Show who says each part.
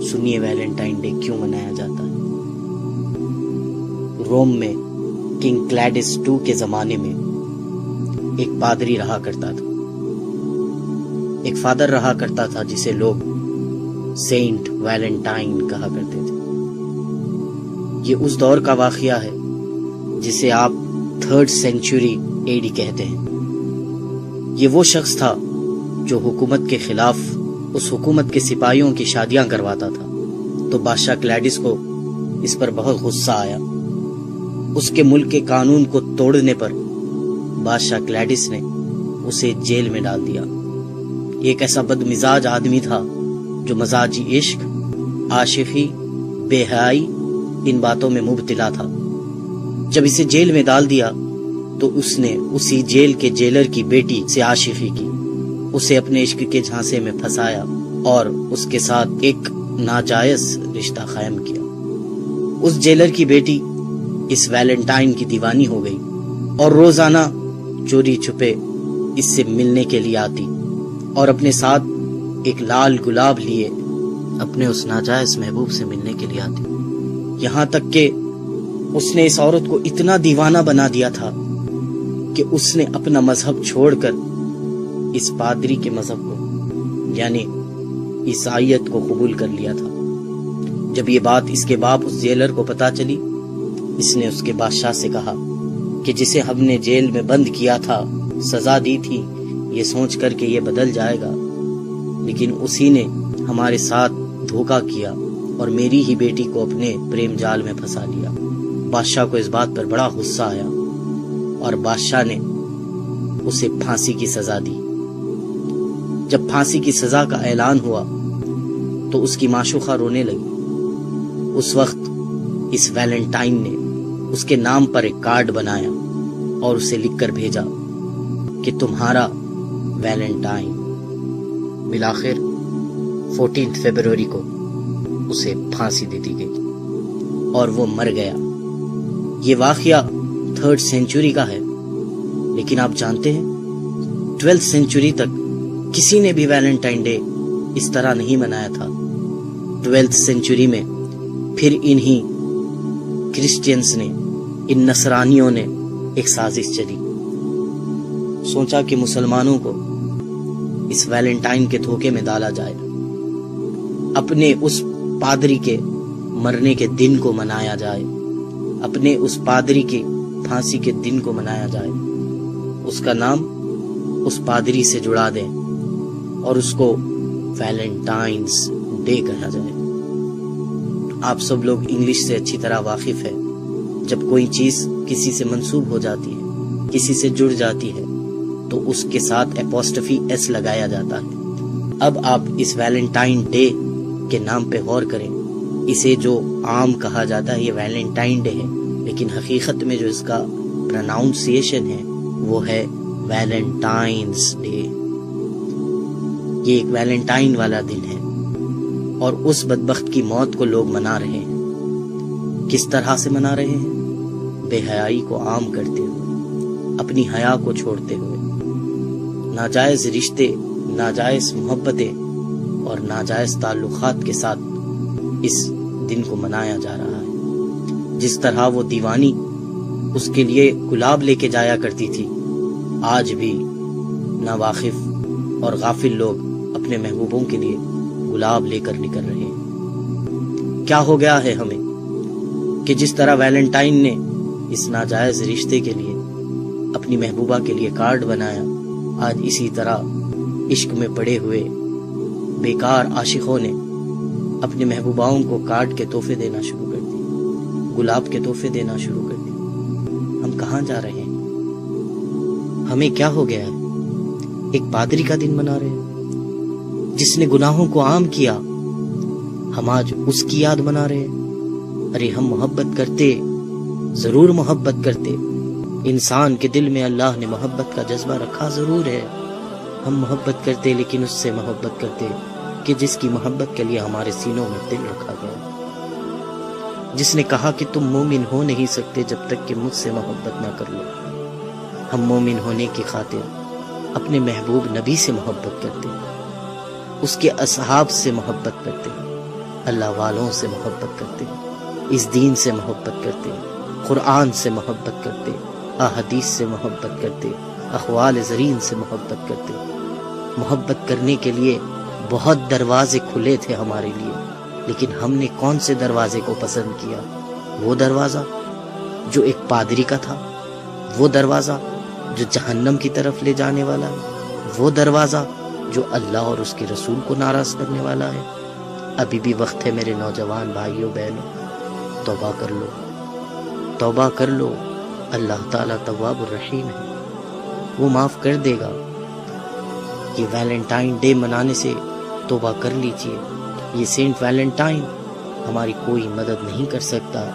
Speaker 1: سنیے Valentine day کیوں منایا جاتا ہے۔ روم میں کنگ کلیڈس II کے زمانے میں ایک پادری رہا کرتا تھا، ایک فادر رہا کرتا تھا جسے لوگ سینٹ ویلنٹائن کہا کرتے تھے۔ یہ اس دور کا واقعہ ہے جسے آپ 3rd سینچری AD کہتے ہیں۔ یہ وہ شخص تھا جو حکومت کے خلاف اس حکومت کے سپاہیوں کی شادیاں کرواتا تھا، تو بادشاہ کلیڈس کو اس پر بہت غصہ آیا۔ اس کے ملک کے قانون کو توڑنے پر بادشاہ کلیڈس نے اسے جیل میں ڈال دیا۔ یہ ایک ایسا بد مزاج آدمی تھا جو مزاجی عشق، عاشقی، بے حیائی ان باتوں میں مبتلا تھا۔ جب اسے جیل میں ڈال دیا تو اس نے اسی جیل کے جیلر کی بیٹی سے عاشقی کی، اسے اپنے عشق کے جھانسے میں پھنسایا اور اس کے ساتھ ایک ناجائز رشتہ قائم کیا۔ اس جیلر کی بیٹی اس ویلنٹائن کی دیوانی ہو گئی اور روزانہ چوری چھپے اس سے ملنے کے لیے آتی اور اپنے ساتھ ایک لال گلاب لیے اپنے اس ناجائز محبوب سے ملنے کے لیے آتی، یہاں تک کہ اس نے اس عورت کو اتنا دیوانہ بنا دیا تھا کہ اس نے اپنا مذہب چھوڑ کر اس پادری کے مذہب کو یعنی عیسائیت کو قبول کر لیا تھا۔ جب یہ بات اس کے باپ اس جیلر کو پتا چلی، اس نے اس کے بادشاہ سے کہا کہ جسے ہم نے جیل میں بند کیا تھا، سزا دی تھی، یہ سوچ کر کہ یہ بدل جائے گا، لیکن اسی نے ہمارے ساتھ دھوکہ کیا اور میری ہی بیٹی کو اپنے پریم جال میں پھنسا لیا۔ بادشاہ کو اس بات پر بڑا غصہ آیا اور بادشاہ نے اسے پھانسی کی سزا دی۔ جب پھانسی کی سزا کا اعلان ہوا تو اس کی معشوقہ رونے لگی۔ اس وقت اس ویلنٹائن نے اس کے نام پر ایک کارڈ بنایا اور اسے لکھ کر بھیجا کہ تمہارا ویلنٹائن۔ بالآخر 14 فروری کو اسے پھانسی دے دی گئی اور وہ مر گیا۔ یہ واقعہ 3rd سینچری کا ہے، لیکن آپ جانتے ہیں 12th سینچری تک کسی نے بھی ویلنٹائن ڈے اس طرح نہیں منایا تھا۔ 12th سینچری میں پھر انہی کرسچینز نے، ان نصرانیوں نے ایک سازش چلی، سوچا کہ مسلمانوں کو اس ویلنٹائن کے دھوکے میں ڈالا جائے، اپنے اس پادری کے مرنے کے دن کو منایا جائے، اپنے اس پادری کی پھانسی کے دن کو منایا جائے، اس کا نام اس پادری سے جڑا دیں اور اس کو ویلنٹائنز ڈے کہا جائے۔ آپ سب لوگ انگلش سے اچھی طرح واقف ہے، جب کوئی چیز کسی سے منسوب ہو جاتی ہے، کسی سے جڑ جاتی ہے، تو اس کے ساتھ اپوسٹفی ایس لگایا جاتا ہے۔ اب آپ اس ویلنٹائن ڈے کے نام پہ غور کریں۔ اسے جو عام کہا جاتا ہے یہ ویلنٹائن ڈے ہے، لیکن حقیقت میں جو اس کا پروناؤنسیشن ہے وہ ہے ویلنٹائنز ڈے۔ یہ ایک ویلنٹائن والا دن ہے اور اس بدبخت کی موت کو لوگ منا رہے ہیں۔ کس طرح سے منا رہے ہیں؟ بے حیائی کو عام کرتے ہوئے، اپنی حیا کو چھوڑتے ہوئے، ناجائز رشتے، ناجائز محبتیں اور ناجائز تعلقات کے ساتھ اس دن کو منایا جا رہا ہے۔ جس طرح وہ دیوانی اس کے لیے گلاب لے کے جایا کرتی تھی، آج بھی ناواقف اور غافل لوگ اپنے محبوبوں کے لیے گلاب لے کر نکل رہے ہیں۔ کیا ہو گیا ہے ہمیں کہ جس طرح ویلنٹائن نے اس ناجائز رشتے کے لیے اپنی محبوبہ کے لیے کارڈ بنایا، آج اسی طرح عشق میں پڑے ہوئے بیکار عاشقوں نے اپنے محبوباؤں کو کارڈ کے تحفے دینا شروع کر دیے، گلاب کے تحفے دینا شروع کر دیے۔ ہم کہاں جا رہے ہیں؟ ہمیں کیا ہو گیا ہے؟ ایک پادری کا دن منا رہے ہیں جس نے گناہوں کو عام کیا، ہم آج اس کی یاد منا رہے ہیں۔ ارے ہم محبت کرتے، ضرور محبت کرتے، انسان کے دل میں اللہ نے محبت کا جذبہ رکھا ضرور ہے، ہم محبت کرتے، لیکن اس سے محبت کرتے کہ جس کی محبت کے لیے ہمارے سینوں میں دل رکھا گیا، جس نے کہا کہ تم مومن ہو نہیں سکتے جب تک کہ مجھ سے محبت نہ کر لو۔ ہم مومن ہونے کی خاطر اپنے محبوب نبی سے محبت کرتے، اس کے اصحاب سے محبت کرتے، اللہ والوں سے محبت کرتے، اس دین سے محبت کرتے، قرآن سے محبت کرتے، احادیث سے محبت کرتے، اقوال زرین سے محبت کرتے۔ محبت کرنے کے لیے بہت دروازے کھلے تھے ہمارے لیے، لیکن ہم نے کون سے دروازے کو پسند کیا؟ وہ دروازہ جو ایک پادری کا تھا، وہ دروازہ جو جہنم کی طرف لے جانے والا ہے، وہ دروازہ جو اللہ اور اس کے رسول کو ناراض کرنے والا ہے۔ ابھی بھی وقت ہے میرے نوجوان بھائیوں بہنوں، توبہ کر لو، توبہ کر لو۔ اللہ تعالیٰ تواب الرحیم ہے، وہ معاف کر دے گا۔ یہ ویلنٹائن ڈے منانے سے توبہ کر لیجئے۔ یہ سینٹ ویلنٹائن ہماری کوئی مدد نہیں کر سکتا،